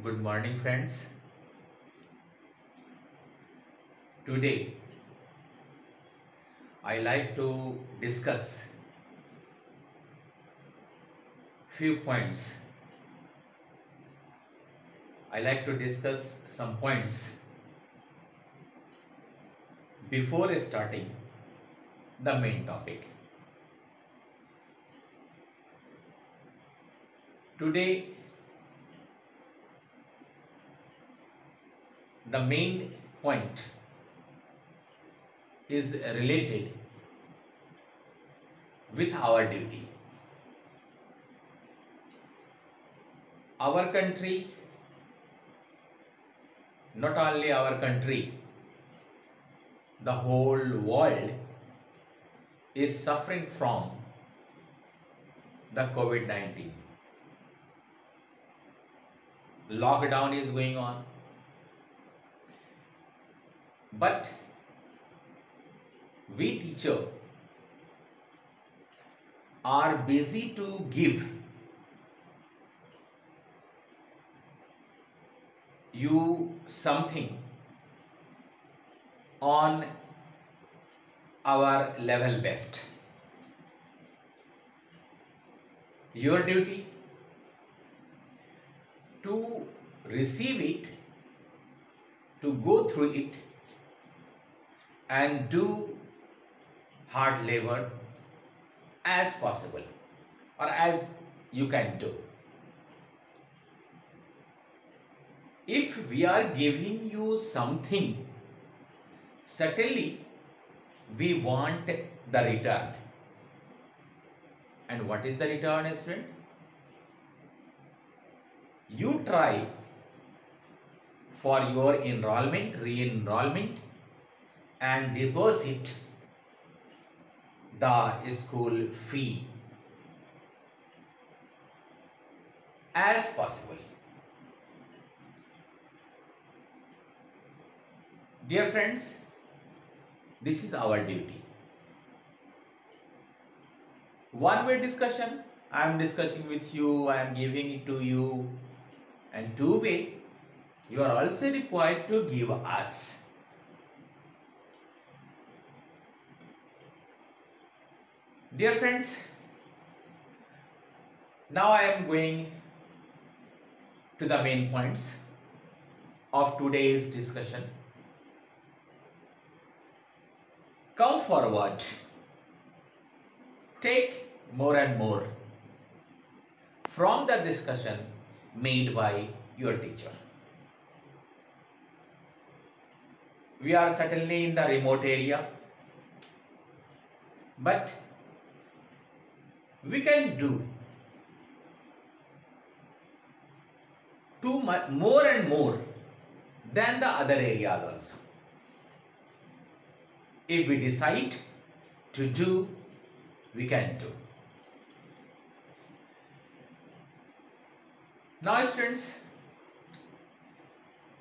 Good morning, friends. Today, I like to discuss few points. I like to discuss some points before starting the main topic. Today, the main point is related with our duty. Our country, not only our country, the whole world is suffering from the COVID-19. Lockdown is going on, but we teachers are busy to give you something on our level best. Your duty to receive it, to go through it and do hard labor as possible or as you can do. If we are giving you something, certainly we want the return. And what is the return, student? You try for your enrollment, re-enrollment and deposit the school fee as possible. Dear friends, this is our duty. One-way discussion, I am discussing with you, I am giving it to you, and two-way, you are also required to give us. Dear friends, now I am going to the main points of today's discussion. Come forward, take more and more from the discussion made by your teacher. We are certainly in the remote area, but we can do more and more than the other areas also. If we decide to do, we can do. Now students,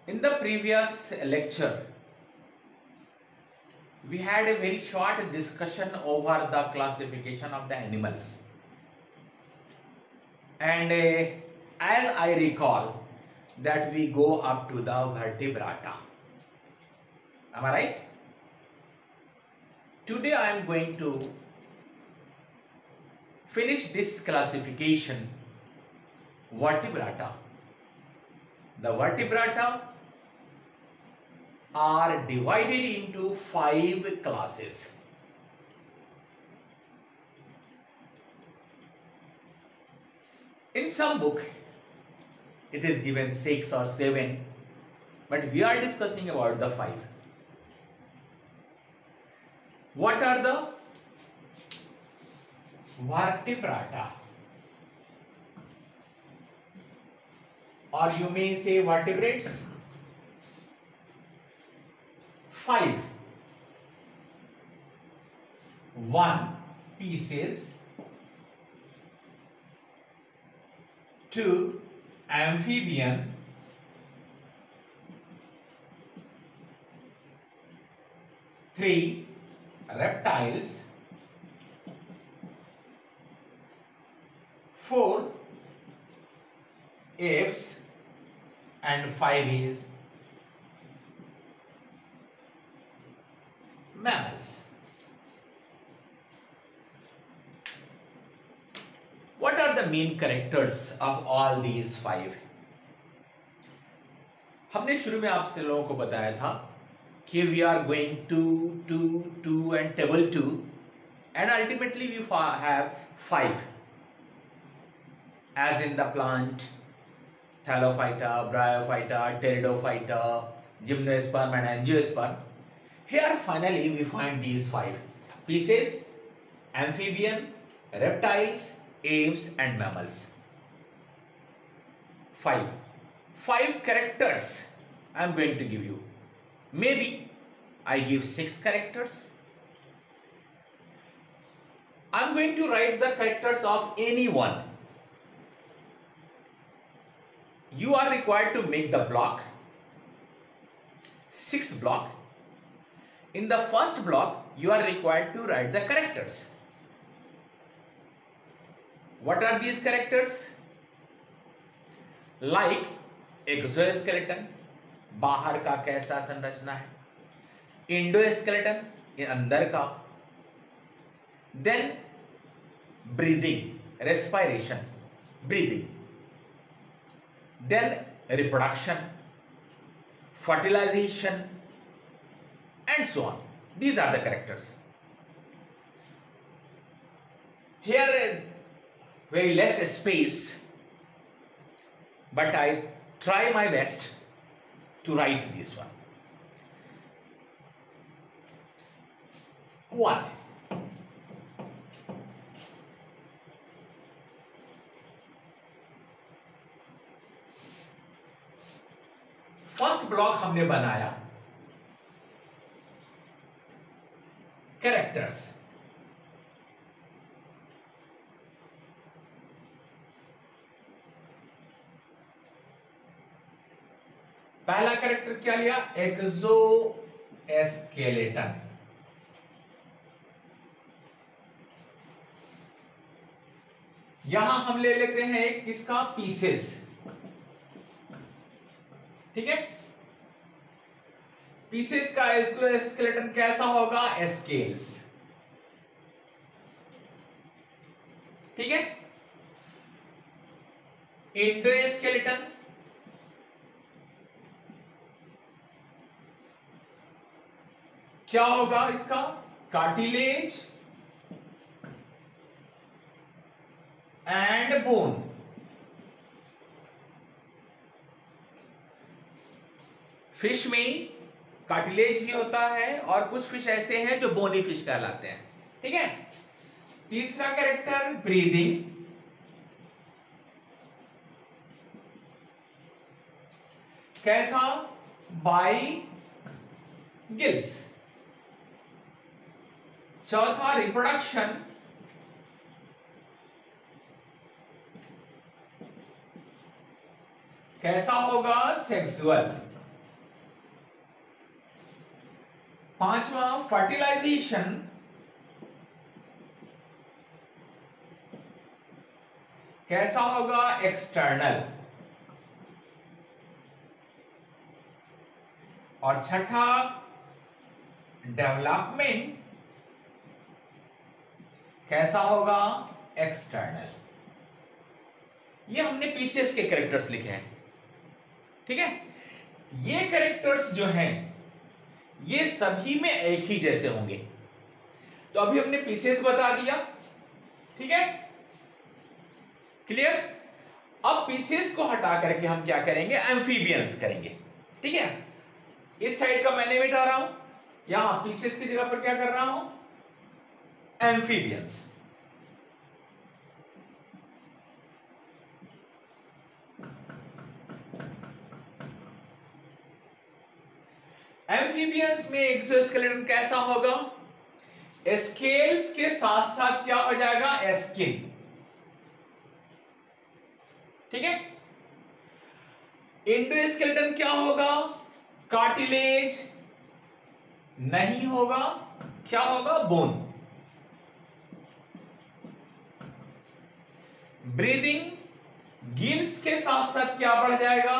in the previous lecture, we had a very short discussion over the classification of the animals. And as I recall that we go up to the vertebrata. Am I right? Today I am going to finish this classification vertebrata. The vertebrata are divided into 5 classes. In some book it is given 6 or 7, but we are discussing about the 5. What are the vertebrata? Or you may say vertebrates. 5. 1. Pieces. 2. Amphibian. 3. Reptiles. 4. Apes. and 5 is mammals. What are the main characters of all these 5? हमने शुरू में आपसे लोगों को बताया था कि we are going to and table 2 and ultimately we have 5 as in the plant Thallophyta, Bryophyta, Pteridophyta, Gymnosperm and Angiosperm. Here finally we find these 5 species: amphibian, reptiles, apes and mammals. 5 characters I am going to give you. Maybe I give 6 characters. I am going to write the characters of any one. You are required to make the block, 6 block. In the first block, you are required to write the characters. What are these characters? Like exoskeleton, बाहर का कैसा संरचना है, endoskeleton, अंदर का, then breathing, respiration, breathing, then reproduction, fertilization and so on. These are the characters. Here very less space, but I try my best to write this one. 1. First block हमने बनाया characters. पहला character क्या लिया? Exoskeleton. यहां हम ले लेते हैं किसका? पीसेस. ठीक है, पीसेस का एक्सोस्केलेटन कैसा होगा? स्केल्स. ठीक है, इंडोस्केलेटन क्या होगा इसका? Cartilage and bone. फिश में कार्टिलेज भी होता है और कुछ फिश ऐसे हैं जो बोनी फिश कहलाते हैं. ठीक है, तीसरा कैरेक्टर ब्रीदिंग. कैसा? By gills. चौथा रिप्रोडक्शन. कैसा होगा? सेक्सुअल. पांचवा फर्टिलाइजेशन. कैसा होगा? एक्सटर्नल. और छठा डेवलपमेंट. कैसा होगा? एक्सटर्नल. ये हमने पीसीएस के कैरेक्टर्स लिखे हैं. ठीक है, ये कैरेक्टर्स जो हैं ये सभी में एक ही जैसे होंगे. तो अभी हमने पीसीएस बता दिया. ठीक है, क्लियर. अब पीसीएस को हटा करके हम क्या करेंगे? एम्फीबियंस करेंगे. ठीक है, इस साइड का मैंने मिटा रहा हूं, यहां पीसीएस की जगह पर क्या कर रहा हूं? एम्फीबियंस. एम्फीबियंस में एक्सोस्केलेटन कैसा होगा? स्केल्स के साथ साथ क्या हो जाएगा? स्किन. ठीक है, इंडोस्केलेटन क्या होगा? कार्टिलेज नहीं होगा, क्या होगा? बोन. ब्रीदिंग गिल्स के साथ साथ क्या बढ़ जाएगा?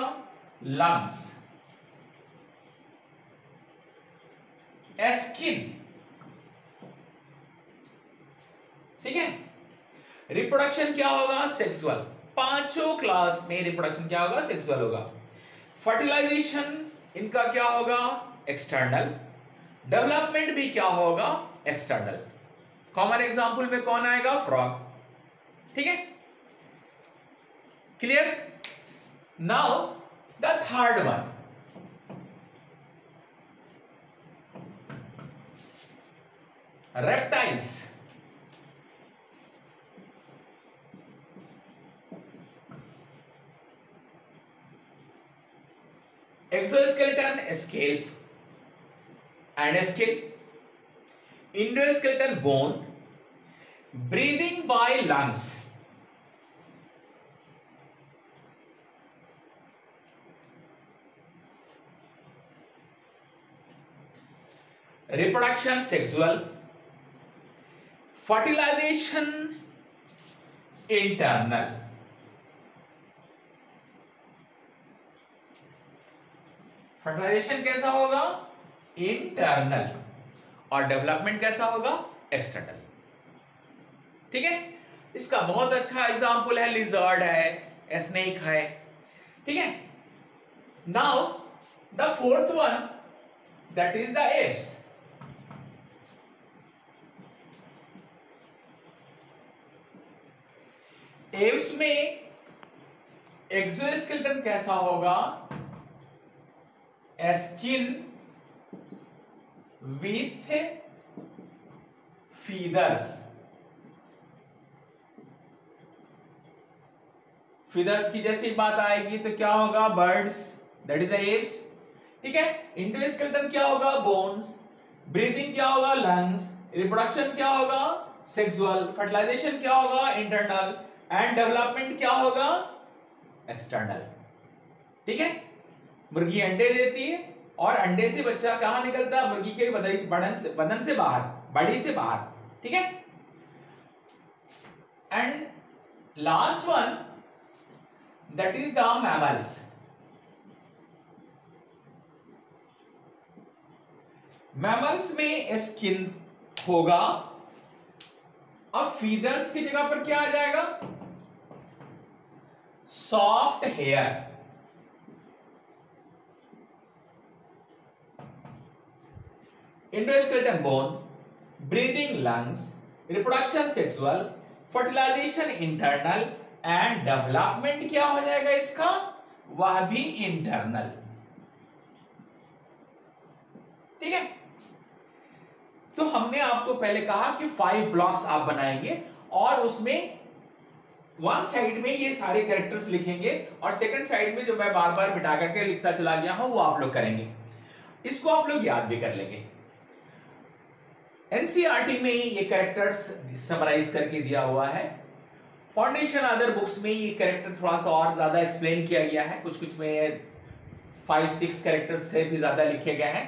lungs, skin, ठीक है। रिप्रोडक्शन क्या होगा? सेक्सुअल। पांचों क्लास में रिप्रोडक्शन क्या होगा? सेक्सुअल होगा। फर्टिलाइजेशन इनका क्या होगा? एक्सटर्नल। डेवलपमेंट भी क्या होगा? एक्सटर्नल। कॉमन एग्जांपल में कौन आएगा? फ्रॉग, ठीक है। Clear? Now the third one, reptiles. Exoskeleton, scales and skin. Endoskeleton, bone. Breathing by lungs. Reproduction, sexual. Fertilization, internal. Fertilization कैसा होगा? इंटरनल। और डेवलपमेंट कैसा होगा? एक्सटर्नल, ठीक है। इसका बहुत अच्छा एग्जांपल है लिजर्ड है, स्नेक है, ठीक है। Now the fourth one, that is the apps. Apps में एक्सोस्केलेटन कैसा होगा? Skin with feathers. फीदर्स की जैसी बात आएगी तो क्या होगा? बर्ड्स, दैट इज एप्स, ठीक है। इंडोस्केलेटन क्या होगा? बोन्स। ब्रीदिंग क्या होगा? लंग्स। रिप्रोडक्शन क्या होगा? सेक्सुअल। फर्टिलाइजेशन क्या होगा? इंटरनल। एंड डेवलपमेंट क्या होगा? एक्सटर्नल, ठीक है। मुर्गी अंडे देती है और अंडे से बच्चा कहां निकलता है? मुर्गी के बदन से बाहर, बॉडी से बाहर, ठीक है। And last one, that is the mammals. Mammals में स्किन होगा, अब फीदर्स की जगह पर क्या आ जाएगा? Soft hair. Endoskeleton, bone. Breathing, lungs. Reproduction, sexual. Fertilization, internal. And development क्या हो जाएगा इसका? वह भी इंटरनल, ठीक है। तो हमने आपको पहले कहा कि 5 ब्लॉक्स आप बनाएंगे और उसमें वन साइड में ये सारे कैरेक्टर्स लिखेंगे और सेकंड साइड में जो मैं बार बार मिटा करके लिखता चला गया हूं वो आप लोग करेंगे। इसको आप लोग याद भी कर लेंगे। एनसीईआरटी में ये कैरेक्टर्स समराइज करके दिया हुआ है। फाउंडेशन अदर बुक्स में ये कैरेक्टर थोड़ा सा और ज्यादा एक्सप्लेन किया गया है, कुछ कुछ में 5-6 कैरेक्टर्स से भी ज्यादा लिखे गए हैं।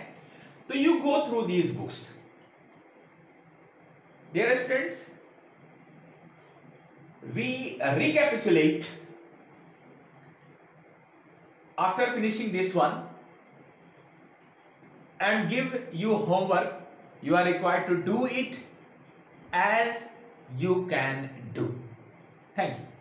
तो you go through these books. Dear students, we recapitulate after finishing this one and give you homework. You are required to do it as you can do. Thank you.